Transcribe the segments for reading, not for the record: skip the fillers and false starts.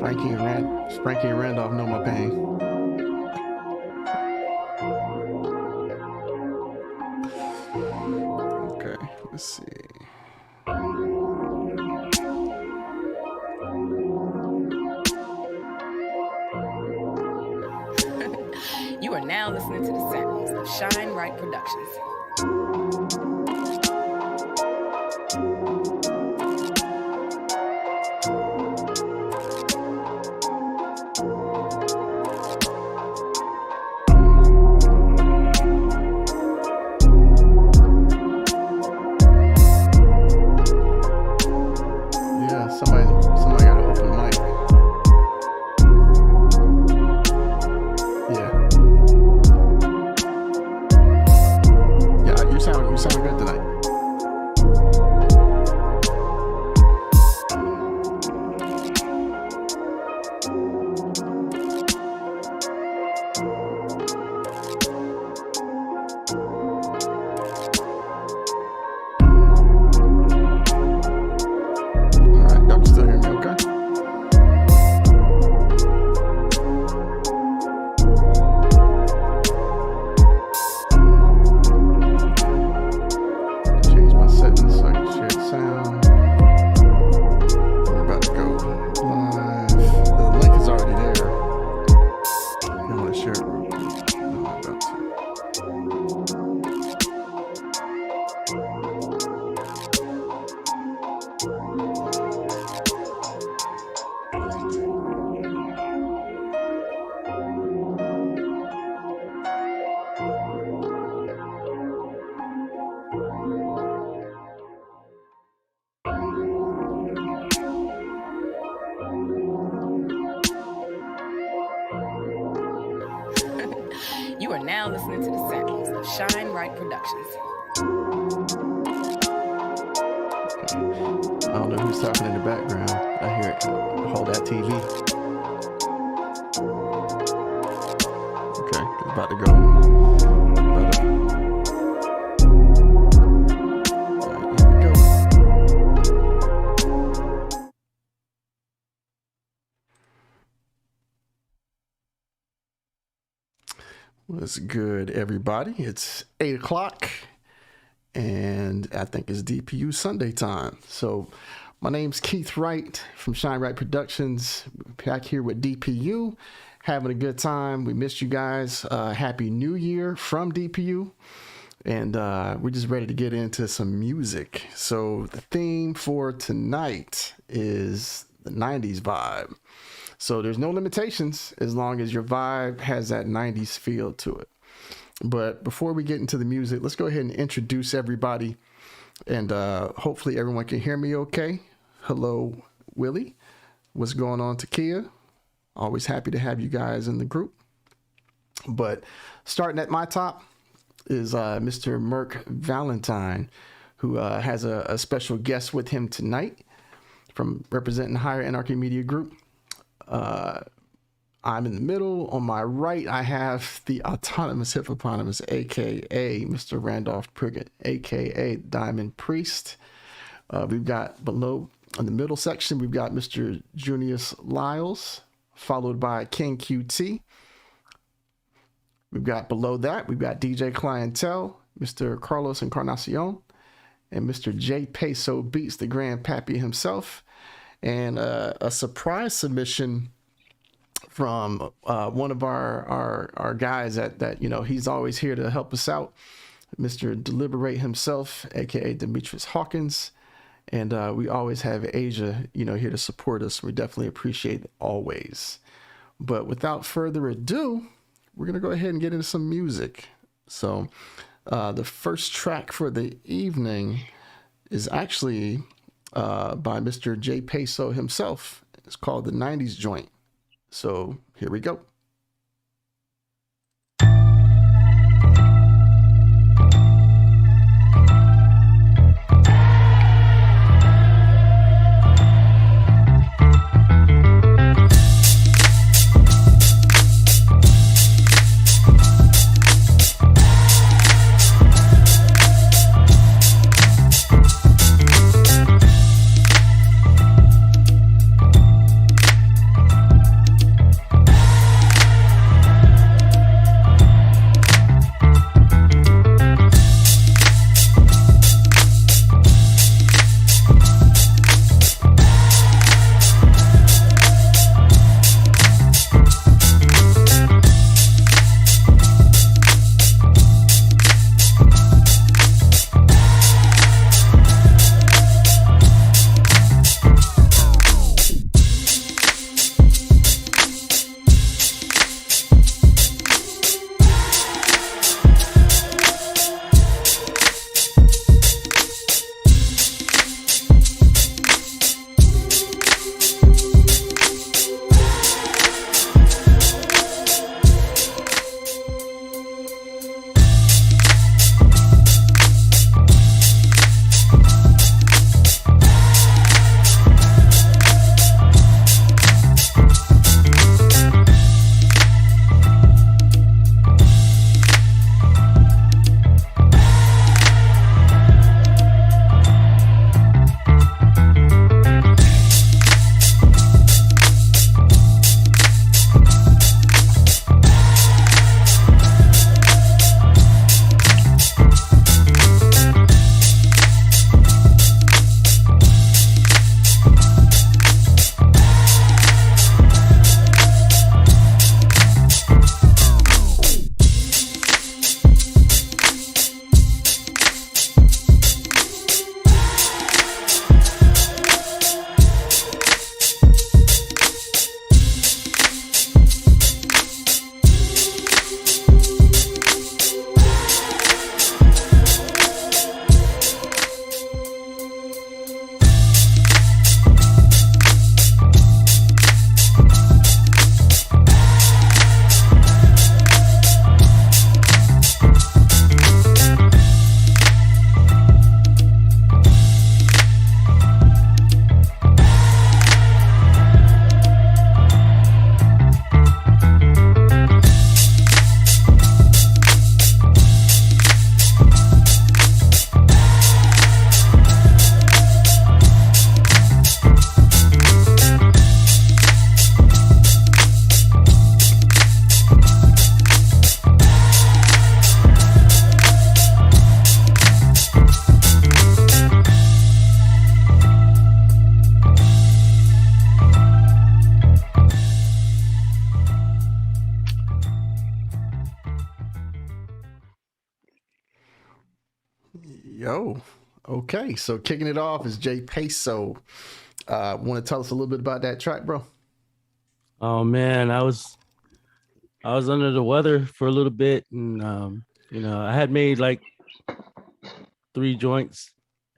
Frankie and Randolph know my pain. Okay, let's see. You are now listening to the sounds of Shine Right Productions. Somebody got to open the mic. Yeah, you sound good tonight. You are now listening to the sounds of Shine Right Productions. I don't know who's talking in the background. I hear it. Hold that TV. Okay, it's about to go. What's good, everybody? It's 8 o'clock, and I think it's DPU Sunday time. So my name's Keith Wright from Shine Right Productions, back here with DPU, having a good time. We missed you guys. Happy New Year from DPU, and we're just ready to get into some music. So the theme for tonight is the 90s vibe. So there's no limitations as long as your vibe has that 90s feel to it. But before we get into the music, let's go ahead and introduce everybody. And hopefully everyone can hear me okay. Hello, Willie. What's going on, Takia? Always happy to have you guys in the group. But starting at my top is Mr. Merk Valentine, who has a special guest with him tonight from representing Higher Anarchy Media Group. I'm in the middle. On my right, I have the Autonomous Hippopotamus, aka Mr. Randolph Priggett, aka Diamond Priest. We've got below in the middle section, we've got Mr. Junius Lyles, followed by King QT. We've got below that, we've got DJ Clientele, Mr. Carlos Encarnacion, and Mr. J Peso Beats, the Grand Pappy himself. And a surprise submission from one of our guys that he's always here to help us out, Mr. Deliberate himself, aka Demetrius Hawkins. And we always have Asia, here to support us. We definitely appreciate it always. But without further ado, we're gonna go ahead and get into some music. So the first track for the evening is actually by Mr. J Peso himself. It's called the 90s Joint. So here we go. go. Okay, so kicking it off is Jay Peso. Want to tell us a little bit about that track, bro? Oh man, I was under the weather for a little bit, and I had made like 3 joints,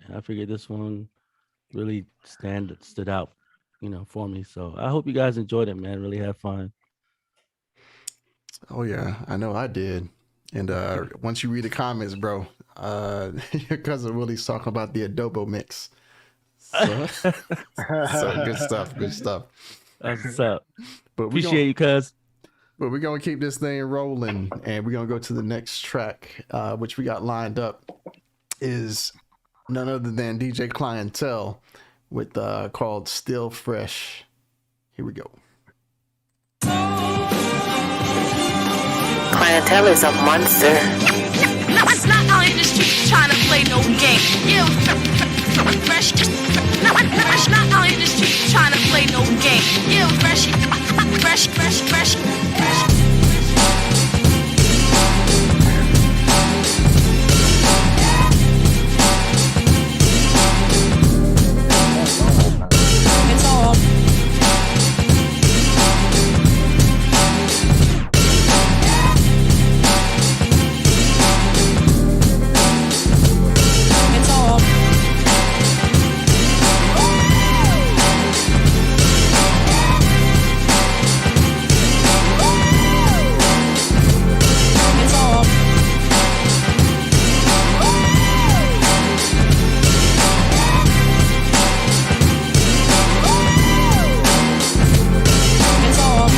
and I figured this one really stood out, for me. So I hope you guys enjoyed it, man. Really had fun. Oh yeah, I know I did. And once you read the comments, bro, your cousin Willie's talking about the adobo mix. So, so good stuff, good stuff. That's what's up. But we Appreciate you, cuz. But we're gonna keep this thing rolling, and we're gonna go to the next track, which we got lined up is none other than DJ Clientele with called "Still Fresh." Here we go. Clientele is a monster. No, it's not our industry trying to play no game. Yeah, fresh. No, it's not our industry trying to play no game. Yeah, fresh. It's all. It's all. It's all. It's all.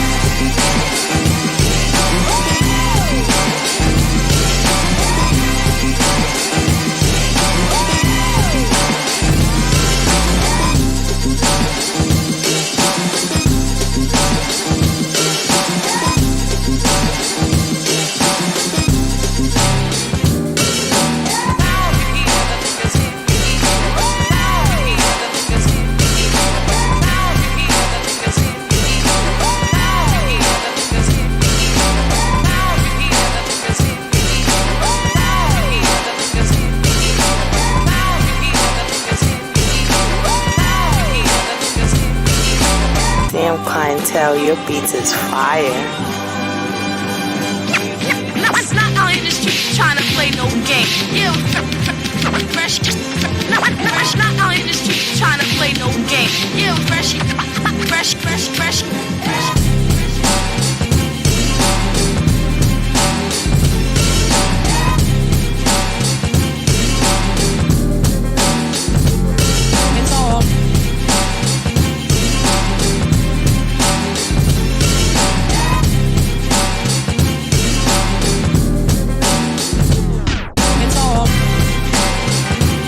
Damn, Clientele, your beats is fire. No, it's not our industry trying to play no game. Yeah, fresh. No, it's not our industry trying to play no game. Yeah, fresh. It's all. It's all. It's all.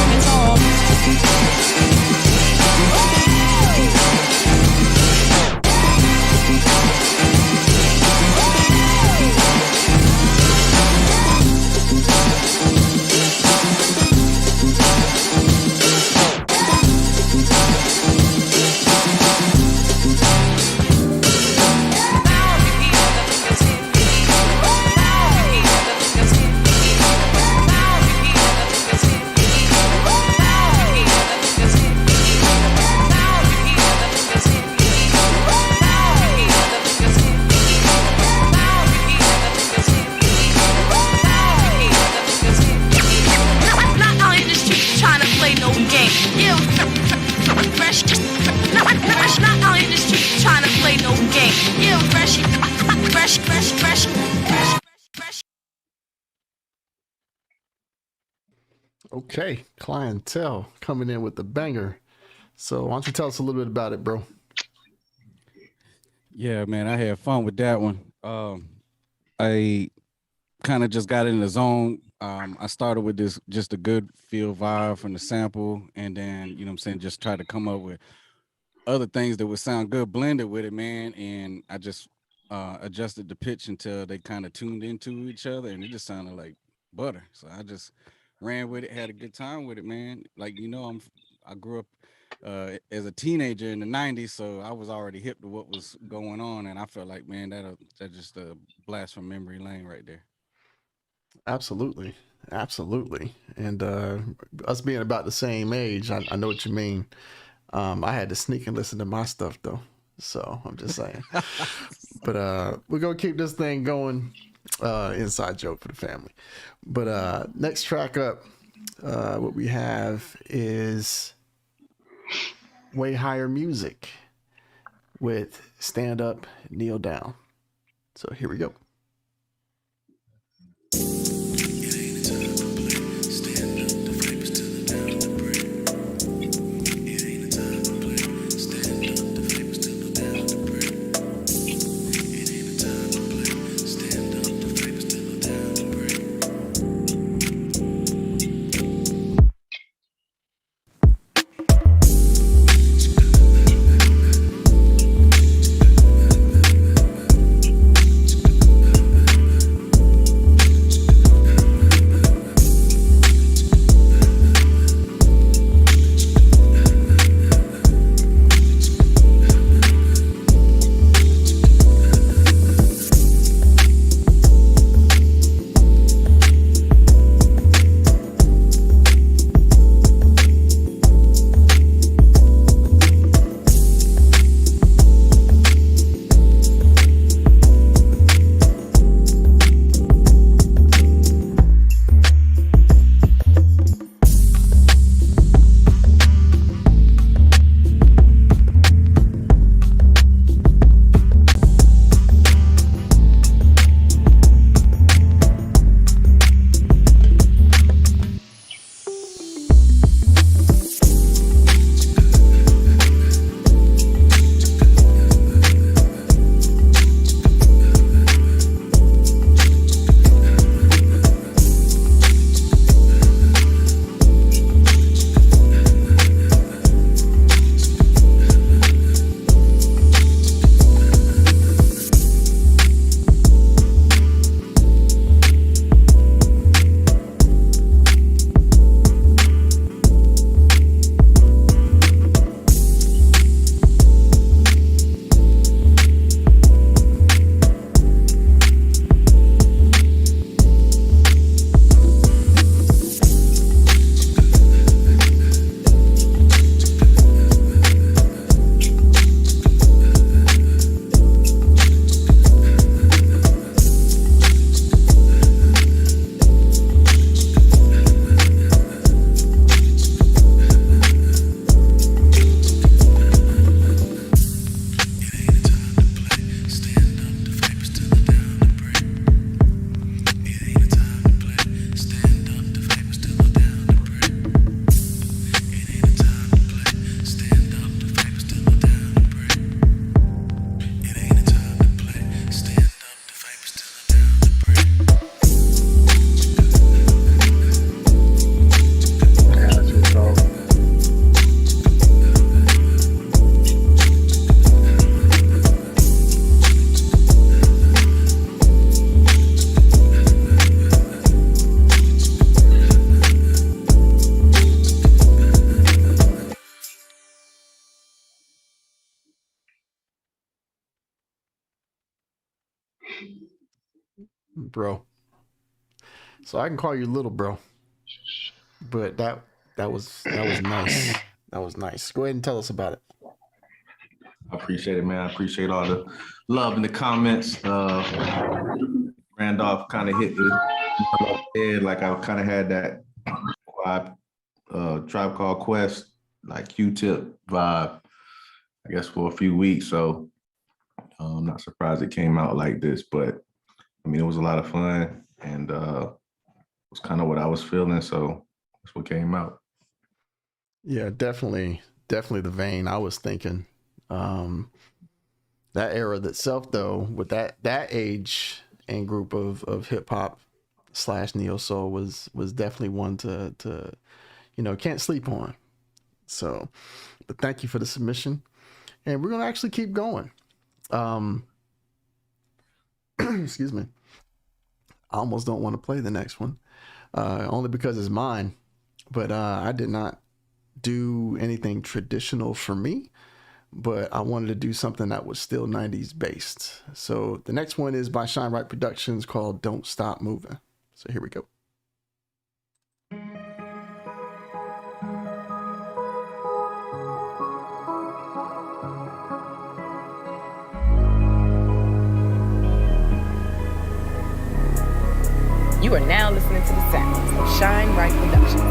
It's all. Not our industry trying to play no game. Yeah, fresh. No, it's not our industry trying to play no game. Yeah, fresh. Okay, Clientele coming in with the banger. So why don't you tell us a little bit about it, bro? Yeah, man, I had fun with that one. I kind of just got in the zone. I started with this just a good feel vibe from the sample, and then what I'm saying, just try to come up with other things that would sound good blended with it, man. And I just adjusted the pitch until they kind of tuned into each other, and it just sounded like butter. So I just ran with it, had a good time with it, man. Like I grew up as a teenager in the '90s, so I was already hip to what was going on, and I felt like, man, that just a blast from memory lane right there. Absolutely. Absolutely. And us being about the same age, I know what you mean. I had to sneak and listen to my stuff though. So I'm just saying. But we're gonna keep this thing going. Inside joke for the family. But next track up, what we have is Way Higher Music with Stand Up, Kneel Down. So here we go. Bro. So I can call you little bro. But that was nice. That was nice. Go ahead and tell us about it. I appreciate it, man. I appreciate all the love in the comments. Randolph kind of hit the head, like I kind of had that Tribe Called Quest, like Q-Tip vibe, I guess, for a few weeks. So I'm not surprised it came out like this, but I mean, it was a lot of fun, and it was kind of what I was feeling. So that's what came out. Yeah, definitely the vein I was thinking. That era itself, though, with that age and group of hip hop / neo soul was definitely one to can't sleep on. So, but thank you for the submission, and we're gonna actually keep going. excuse me, I almost don't want to play the next one, only because it's mine. But I did not do anything traditional for me, but I wanted to do something that was still 90s based. So the next one is by Shine Right Productions called Don't Stop Moving. So here we go. You are now listening to the sounds of Shine Right Productions.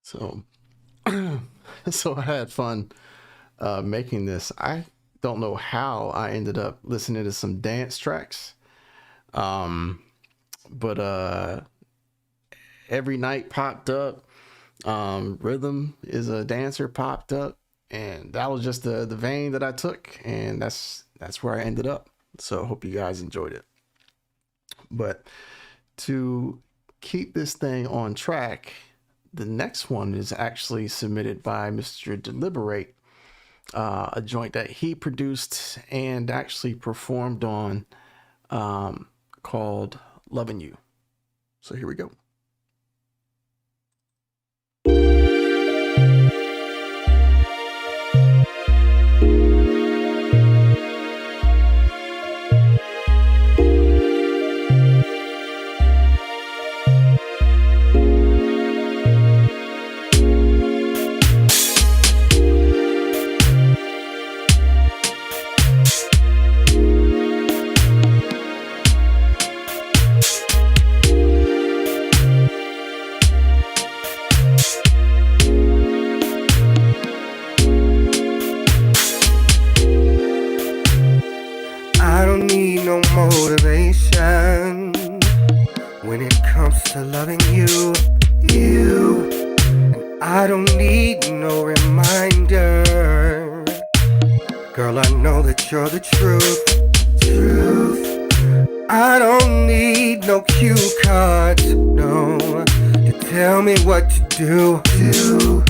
So, so I had fun making this. I don't know how I ended up listening to some dance tracks, but every night popped up. Rhythm is a dancer popped up, and that was just the vein that I took, and that's where I ended up. So I hope you guys enjoyed it. But to keep this thing on track, the next one is actually submitted by Mr. Deliberate, a joint that he produced and actually performed on, called Loving You. So here we go. I don't need no motivation when it comes to loving you. And I don't need no reminder. Girl, I know that you're the truth. I don't need no cue cards, no, to tell me what to do.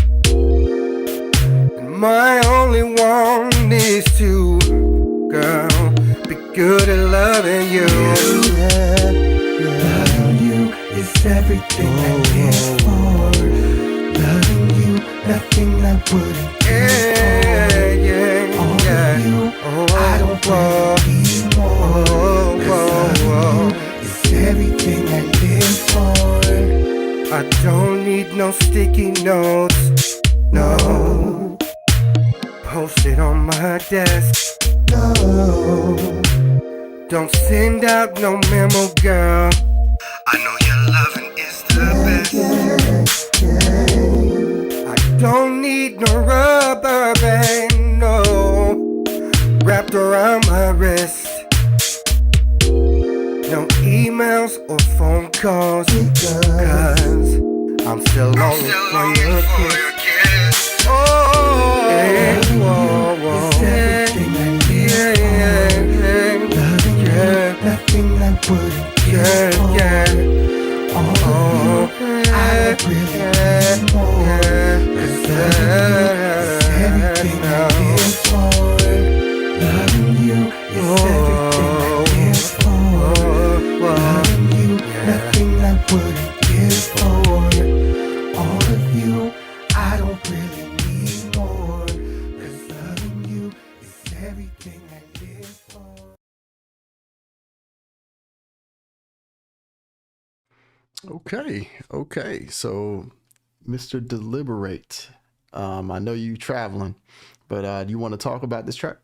And my only want is to girl. Be good at loving you. Loving you is everything I live for. Loving you, nothing I wouldn't give for. All of you, I don't want any more. 'Cause loving you is everything I live for. I don't need no sticky notes, no. Post it on my desk, No, don't send out no memo, girl. I know your loving is the best. I don't need no rubber band, no, wrapped around my wrist. No emails or phone calls, cause I'm still longing for your kiss. Oh, yeah, whoa, whoa. it's everything I live for. Loving you, nothing I wouldn't give for. All of you, I don't really need more. 'Cause loving you is everything I live for. Loving you is everything I live for. Loving you, nothing I wouldn't give for. All of you, I don't really need more. 'Cause loving you is everything I live for. Okay. So, Mr. Deliberate, I know you traveling, but do you want to talk about this track?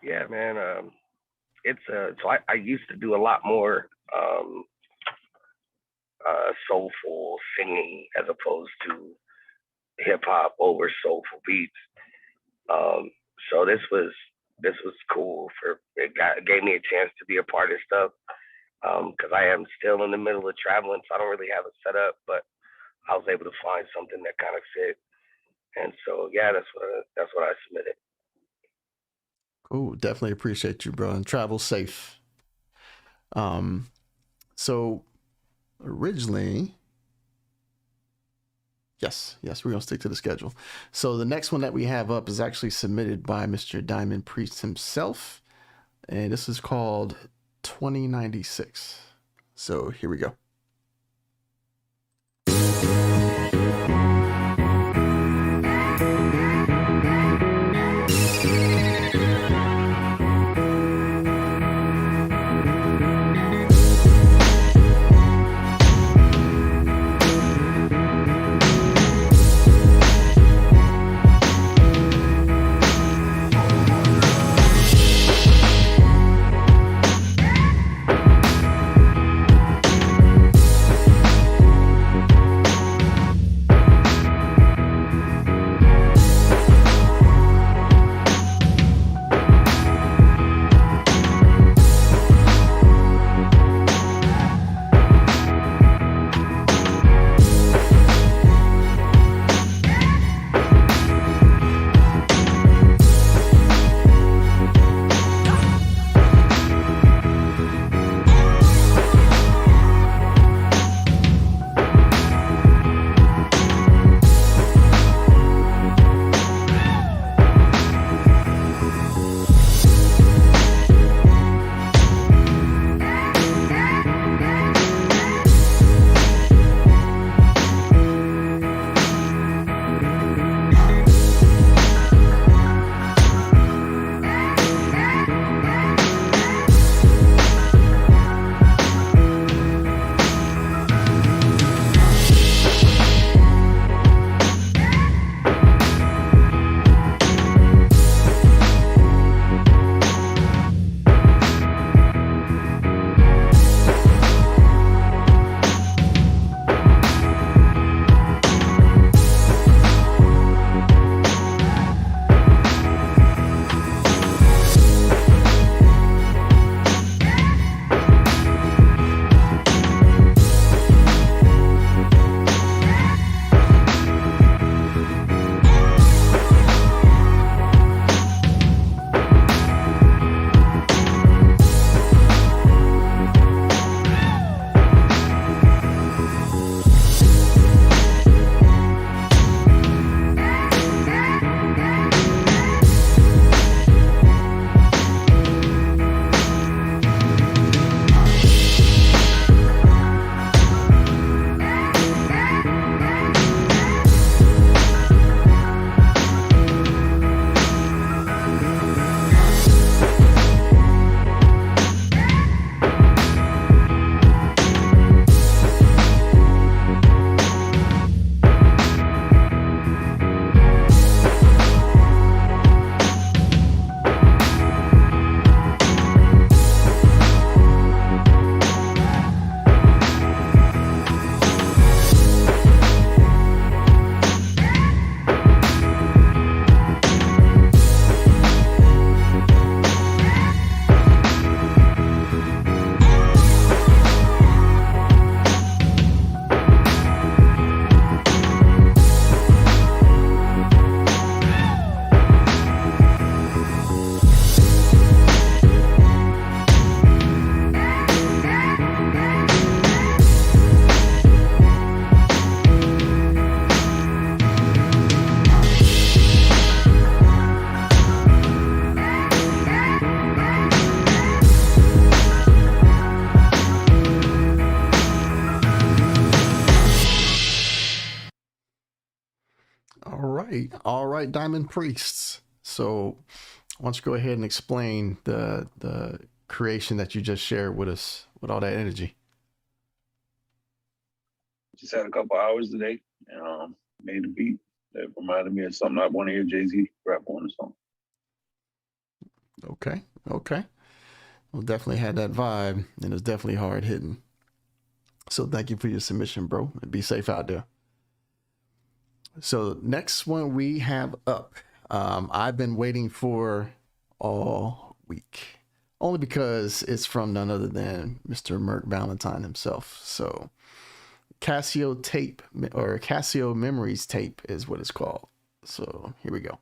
Yeah, man. It's so I used to do a lot more soulful singing as opposed to hip hop over soulful beats. So this was cool for it gave me a chance to be a part of stuff because I am still in the middle of traveling, so I don't really have a setup, but I was able to find something that kind of fit, and so yeah, that's what I submitted. Cool. Definitely appreciate you, bro, and travel safe. So originally, yes, we're gonna stick to the schedule. So the next one that we have up is actually submitted by Mr. Diamond Priest himself, and this is called 2096. So here we go. all right, Diamond Priests. So why don't you go ahead and explain the creation that you just shared with us with all that energy? Just had a couple hours today and made a beat that reminded me of something I want to hear Jay-Z rap on or something. Okay, okay. Well, definitely had that vibe, and it's definitely hard hitting. So thank you for your submission, bro. And be safe out there. So next one we have up, I've been waiting for all week, only because it's from none other than Mr. Merc Valentine himself. So Casio tape, or Casio Memories tape is what it's called. So here we go.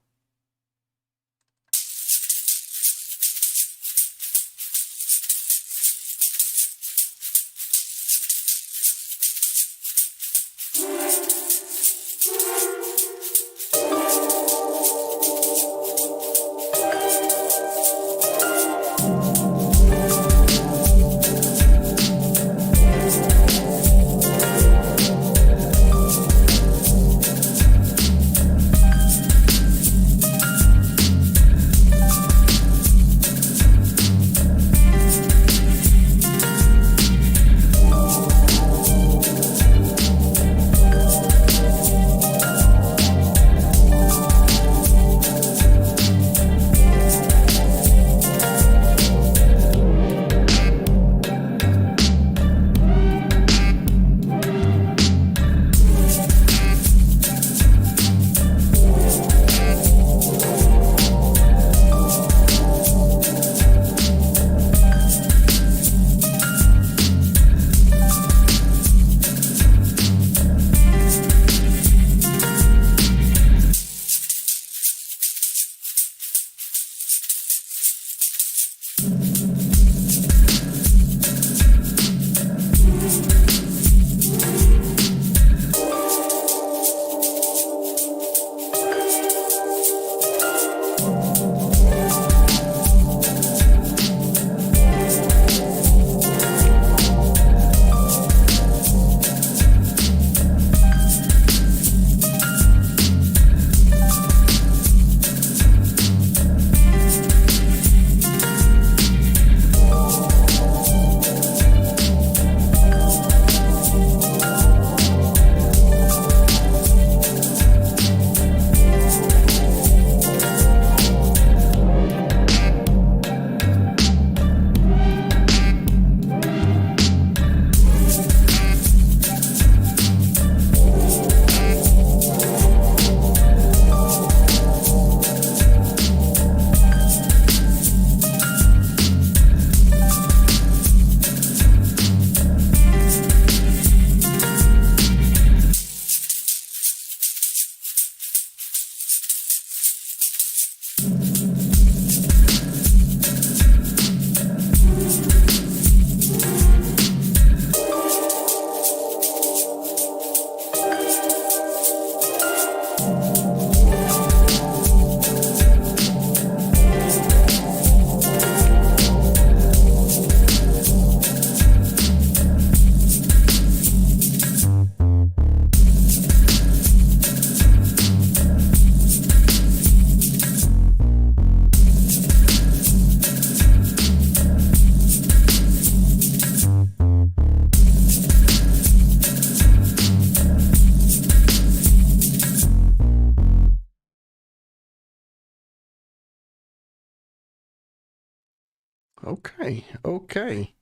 Okay.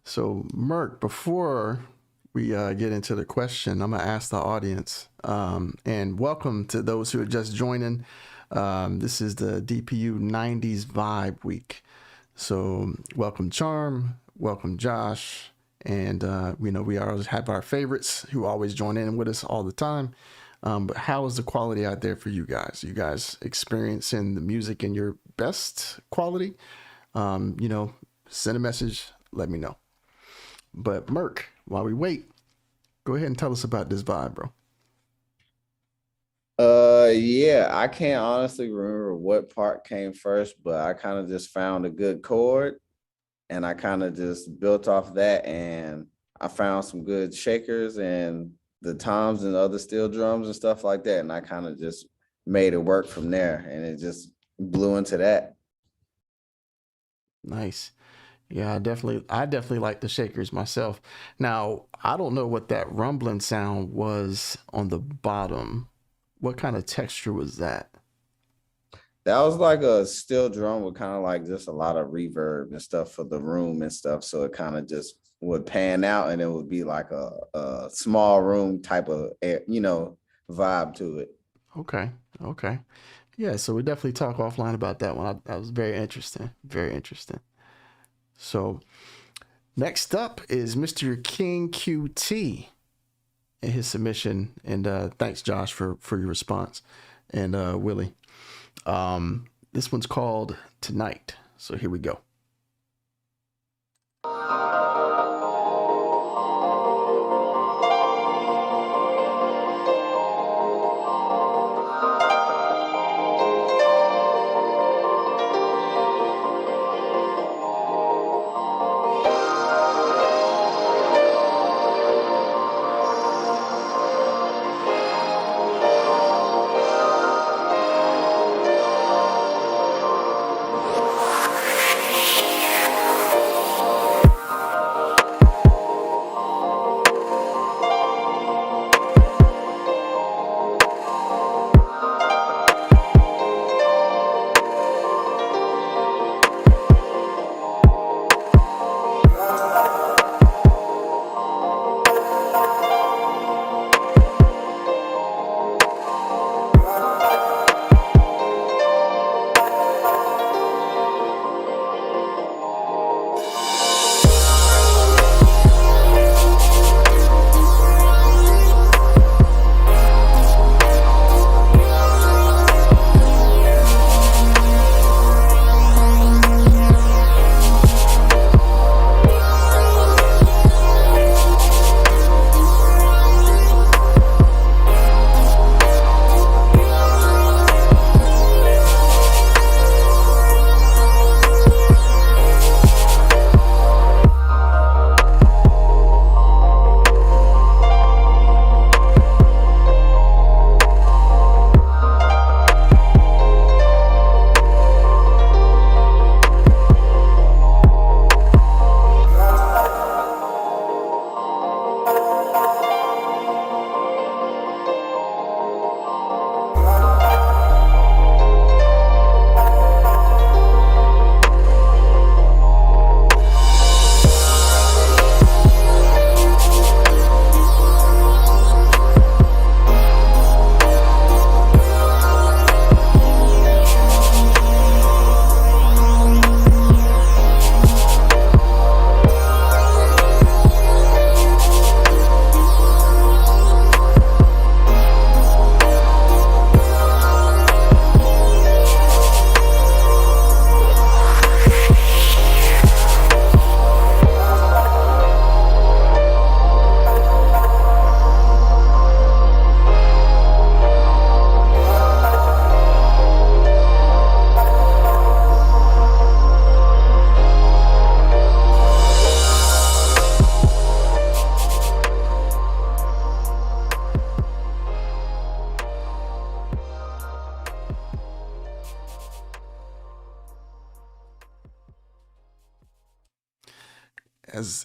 So, Merc, before we get into the question, I'm going to ask the audience, and welcome to those who are just joining. This is the DPU 90's Vibe Week. So, welcome Charm, welcome Josh, and we always have our favorites who always join in with us all the time. But how is the quality out there for you guys? You guys experiencing the music in your best quality? Send a message, let me know. But Merc, while we wait, go ahead and tell us about this vibe, bro. Yeah, I can't honestly remember what part came first, but I kind of just found a good chord and I kind of just built off that, and I found some good shakers and the toms and other steel drums and stuff like that. And I kind of just made it work from there, and it just blew into that. Nice. Yeah, I definitely like the shakers myself. Now, I don't know what that rumbling sound was on the bottom. What kind of texture was that? That was like a steel drum with kind of like just a lot of reverb and stuff for the room and stuff. So it kind of just would pan out, and it would be like a small room type of, vibe to it. Okay. Okay. Yeah, so we definitely talk offline about that one. That was very interesting. Very interesting. So next up is Mr. King QT and his submission. And thanks, Josh, for your response. And Willie. This one's called Tonight. So here we go.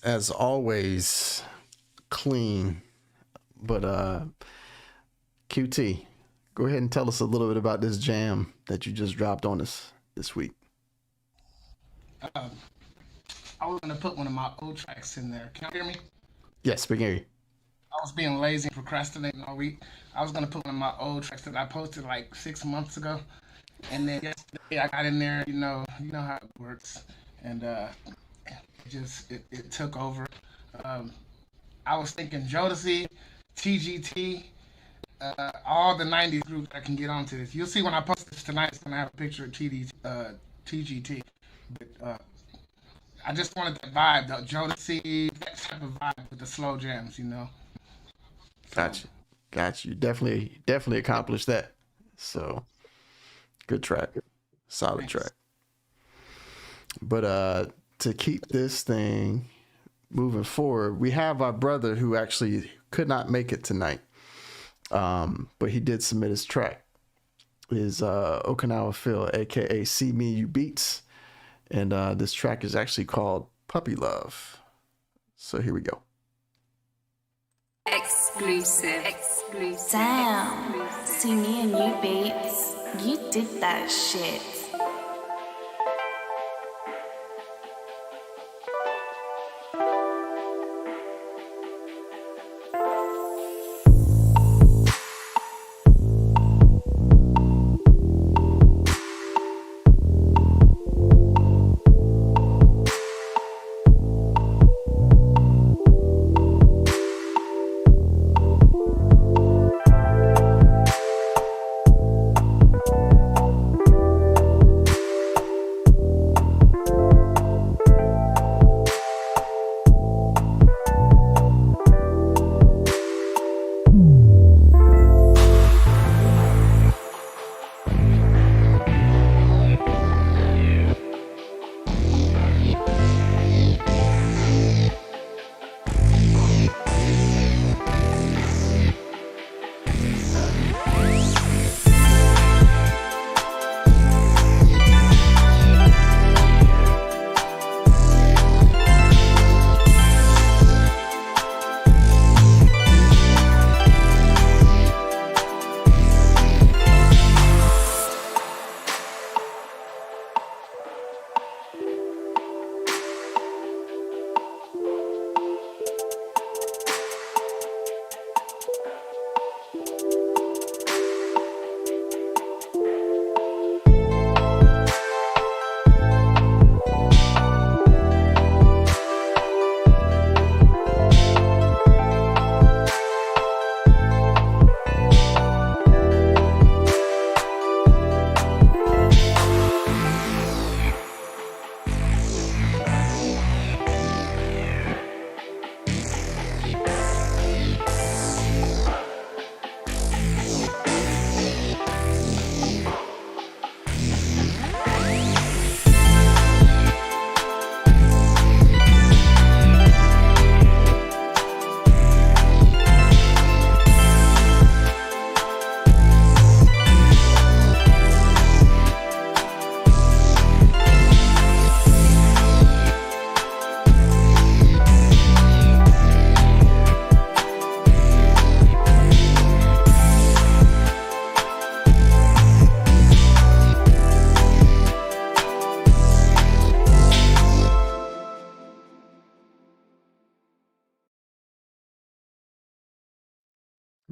As always, clean. But QT, go ahead and tell us a little bit about this jam that you just dropped on us this week. I was gonna put one of my old tracks in there. Can you hear me? Yes, we can hear you. I was being lazy and procrastinating all week. I was gonna put one of my old tracks that I posted like 6 months ago, and then yesterday I got in there. You know how it works, and it took over. I was thinking Jodeci, TGT, all the 90s groups that can get onto this. You'll see when I post this tonight, it's going to have a picture of TGT. But I just wanted that vibe, the Jodeci, that type of vibe with the slow jams, you know. Got you. Definitely accomplished that. So, good track. Solid Thanks. track. But to keep this thing moving forward, we have our brother who actually could not make it tonight, but he did submit his track. Is Okinawa Phil, aka See Me You Beats, and this track is actually called Puppy Love. So here we go. Exclusive. Damn. See me and you, babes. You did that shit.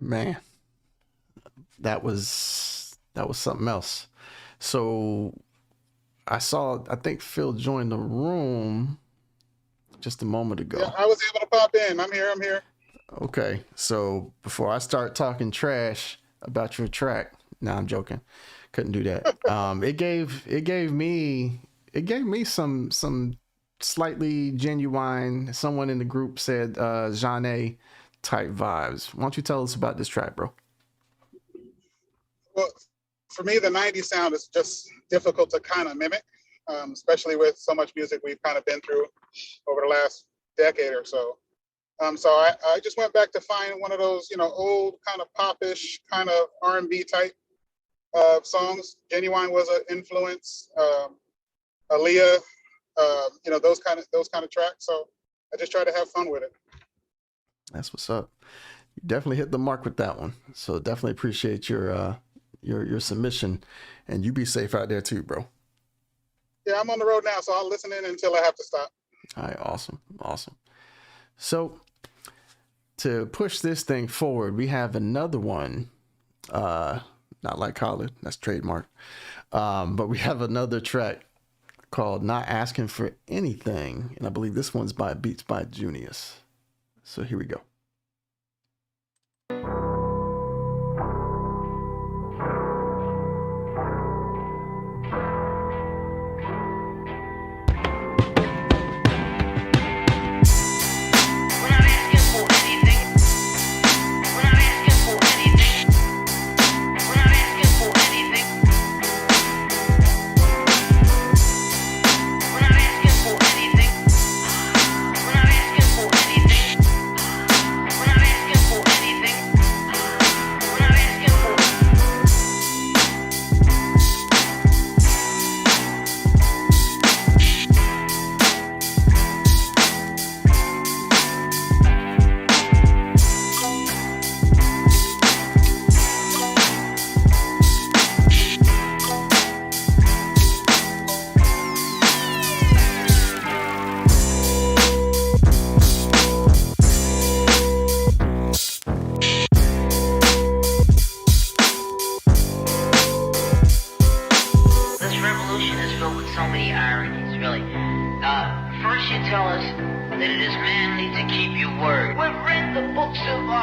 Man, that was something else. So I think Phil joined the room just a moment ago. Yeah, I was able to pop in. I'm here. Okay, so before I start talking trash about your track, no, I'm joking. Couldn't do that. It gave me some slightly genuine. Someone in the group said Jeanne type vibes. Why don't you tell us about this track, bro? Well, for me, the 90s sound is just difficult to kind of mimic, especially with so much music we've kind of been through over the last decade or so. So I just went back to find one of those, old kind of popish, kind of R&B type songs. Genuine was an influence. Aaliyah, those kind of tracks. So I just try to have fun with it. That's what's up. You definitely hit the mark with that one. So definitely appreciate your submission, and you be safe out there too, bro. Yeah, I'm on the road now, so I'll listen in until I have to stop. All right, awesome. So to push this thing forward, we have another one. Not like Khaled, that's trademark. But we have another track called Not Asking for Anything, and I believe this one's by Beats by Junius. So here we go.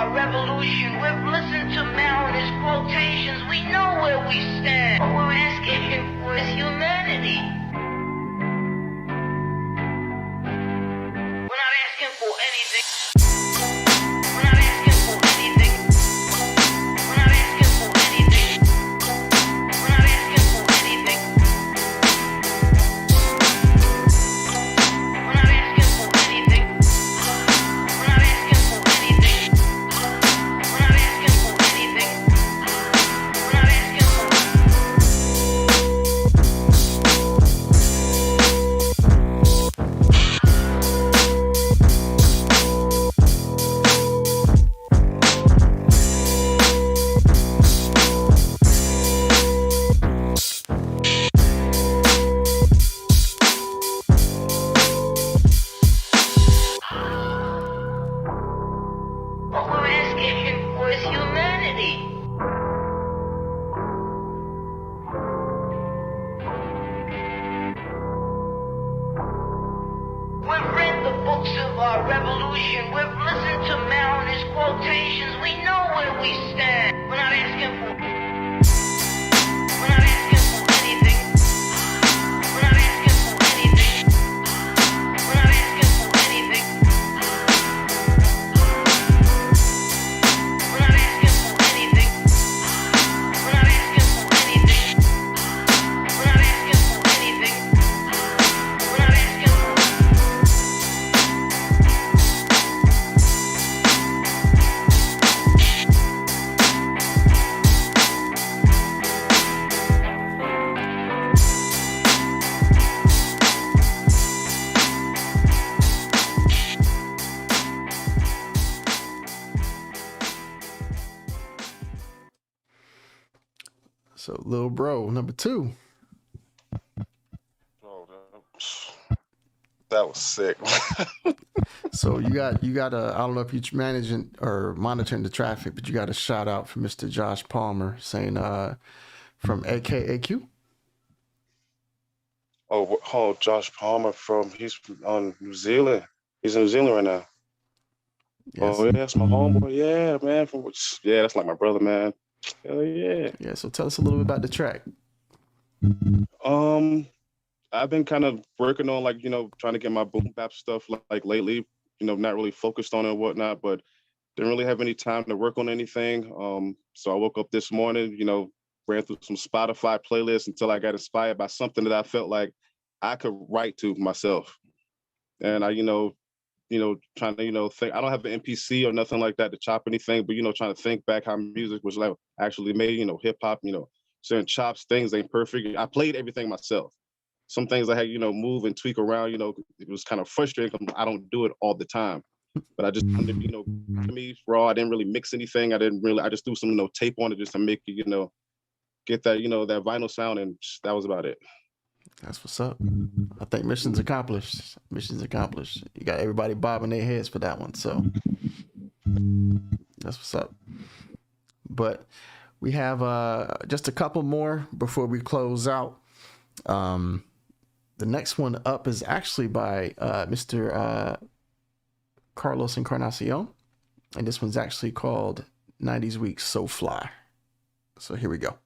our revolution. We've listened to Maoist quotations. We know where we stand. What we're asking for is humanity. We're not asking for anything. We're not asking for anything. We're not asking for anything. We're not asking for anything. We're not asking for anything. We're not asking for anything. We're not asking for anything. We're not asking for what we're asking for is humanity. We've read the books of our revolution. We've listened to Maoist quotations. We know where we stand. We're not asking for. We're not asking for anything. We're not asking for anything. We're not asking for anything. We're not asking for anything. We're not asking for anything. We're not asking for anything. We're not asking for. So, Lil Bro, number 2. That was sick. So you got a, I don't know if you're managing or monitoring the traffic, but you got a shout out from Mr. Josh Palmer saying from AKAQ. Oh, Josh Palmer he's on New Zealand. He's in New Zealand right now. Yes. Oh yeah, that's my homeboy. Yeah, man. Yeah, that's like my brother, man. Hell yeah. Yeah. So tell us a little bit about the track. I've been kind of working on trying to get my boom bap stuff like lately, not really focused on it and whatnot, but didn't really have any time to work on anything. So I woke up this morning, ran through some Spotify playlists until I got inspired by something that I felt like I could write to myself. And I, trying to, think, I don't have an MPC or nothing like that to chop anything, but, trying to think back how music was like actually made, hip hop, certain chops, things ain't perfect. I played everything myself. Some things I had, move and tweak around, it was kind of frustrating. I don't do it all the time, but I just, me raw. I didn't really mix anything. I just threw some, tape on it just to make it, get that, that vinyl sound. And that was about it. That's what's up. I think mission's accomplished. Mission's accomplished. You got everybody bobbing their heads for that one. So that's what's up. But we have just a couple more before we close out. The next one up is actually by Mr. Carlos Encarnacion. And this one's actually called 90's Week So Fly. So here we go.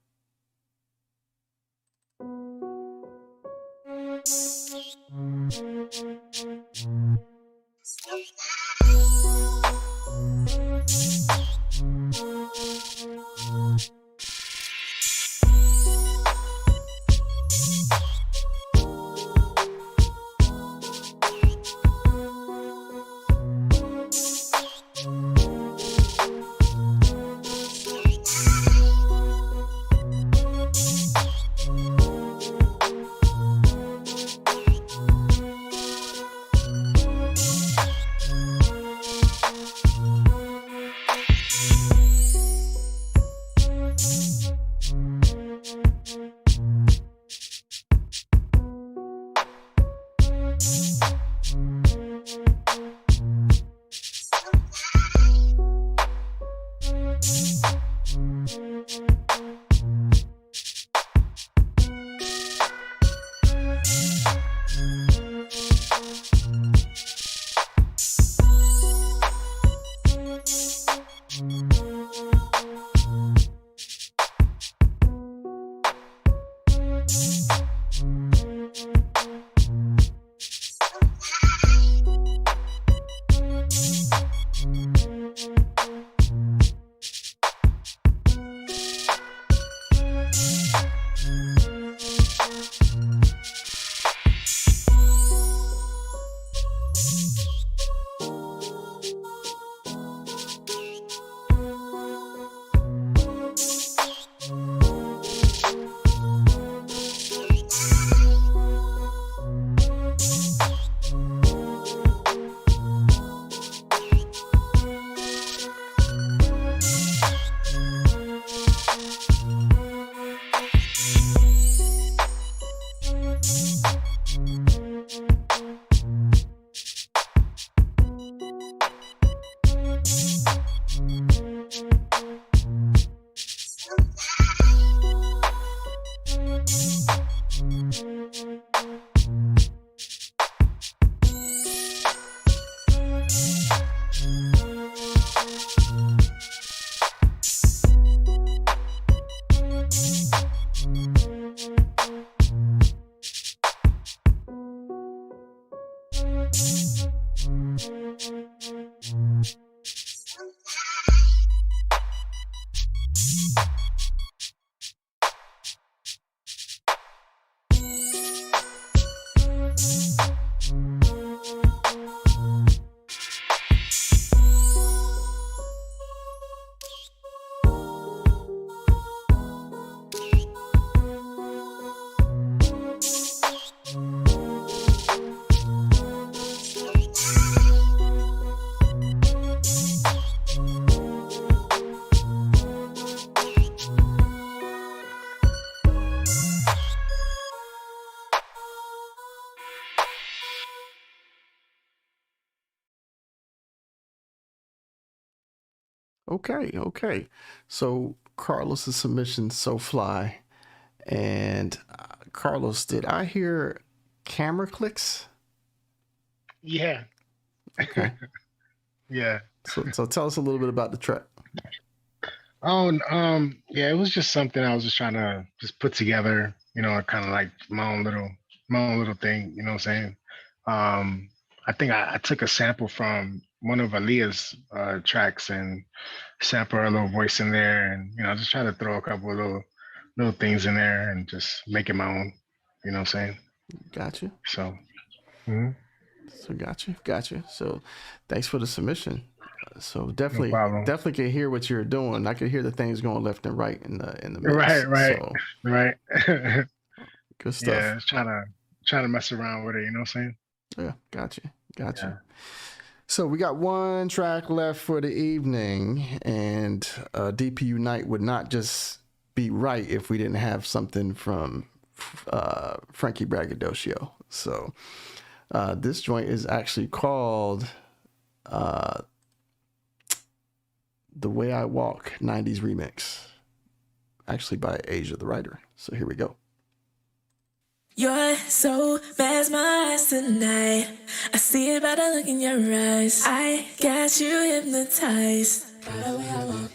Okay. So Carlos's submission, So Fly. And Carlos, did I hear camera clicks? Yeah. Okay. Yeah. So tell us a little bit about the track. Oh, yeah, it was just something I was just trying to just put together, kind of like my own little thing, you know what I'm saying? I think I took a sample from one of Aaliyah's tracks and sample her little voice in there, and just try to throw a couple of little things in there and just make it my own, you know what I'm saying? Gotcha. So, mhm, So gotcha. So thanks for the submission. So no definitely problem. can hear what you're doing. I can hear the things going left and right in the mix. Right, So right. good stuff. Yeah, it's trying to mess around with it, you know what I'm saying? Yeah, gotcha. Yeah. So we got one track left for the evening, and DPU night would not just be right if we didn't have something from Frankie Braggadocio. So this joint is actually called The Way I Walk 90's Remix, actually by Asia the Writer. So here we go. You're so mesmerized tonight. I see it by the look in your eyes. I got you hypnotized by the way I walk.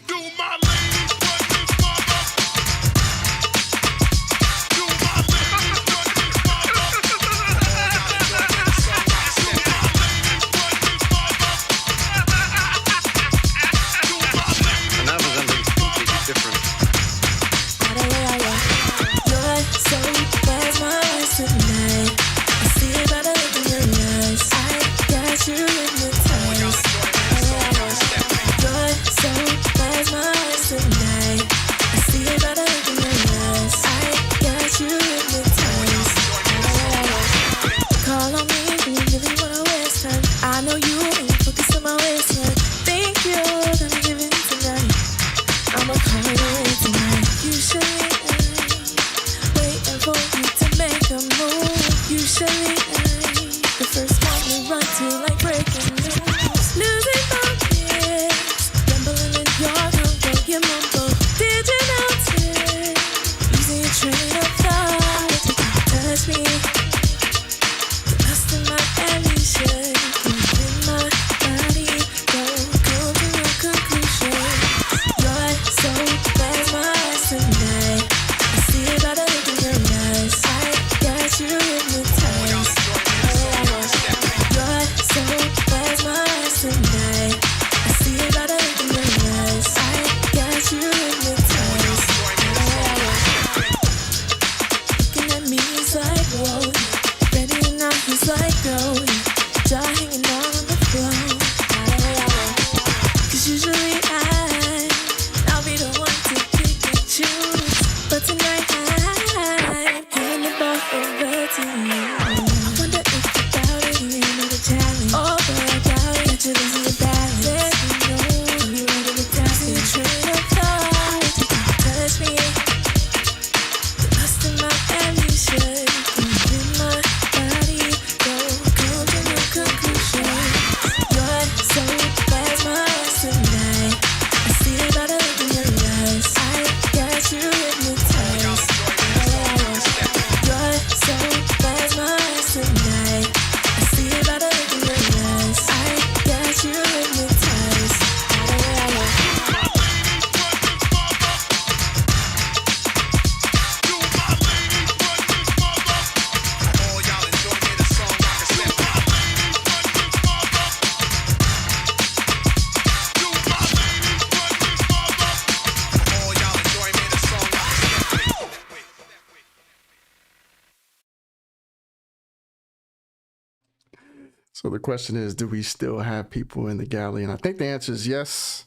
So the question is, do we still have people in the galley? And I think the answer is yes.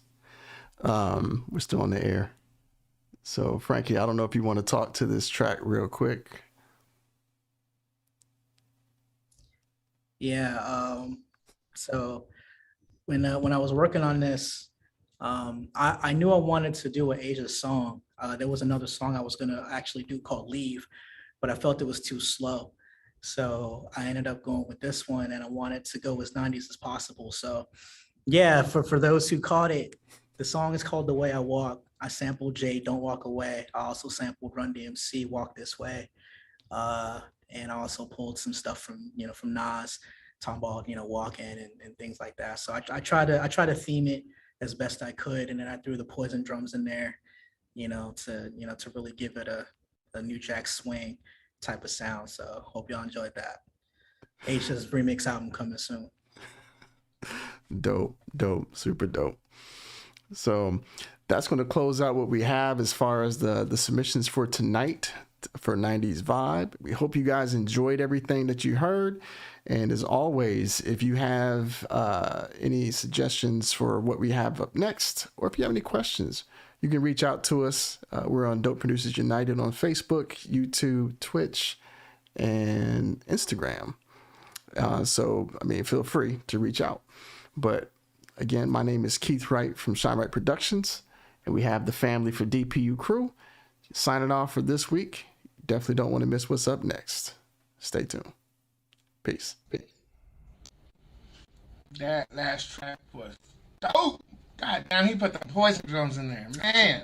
We're still on the air. So Frankie, I don't know if you want to talk to this track real quick. Yeah. So when I was working on this, I knew I wanted to do an Asia song. There was another song I was gonna actually do called Leave, but I felt it was too slow. So I ended up going with this one, and I wanted to go as 90s as possible. So yeah, for those who caught it, The song is called The Way I Walk. I sampled Jay, Don't Walk Away. I also sampled Run DMC, Walk This Way. And I also pulled some stuff from, from Nas, talking about, walking and things like that. So I try to theme it as best I could. And then I threw the Poison drums in there, to really give it a New Jack Swing type of sound. So hope y'all enjoyed that. H's remix album coming soon. Dope, super dope. So that's going to close out what we have as far as the submissions for tonight for 90s Vibe. We hope you guys enjoyed everything that you heard. And as always, if you have any suggestions for what we have up next, or if you have any questions, you can reach out to us. We're on Dope Producers United on Facebook, YouTube, Twitch, and Instagram. So, feel free to reach out. But again, my name is Keith Wright from Shine Wright Productions, and we have the family for DPU crew signing off for this week. Definitely don't want to miss what's up next. Stay tuned. Peace. That last track was dope. God damn, he put the Poison drums in there, man.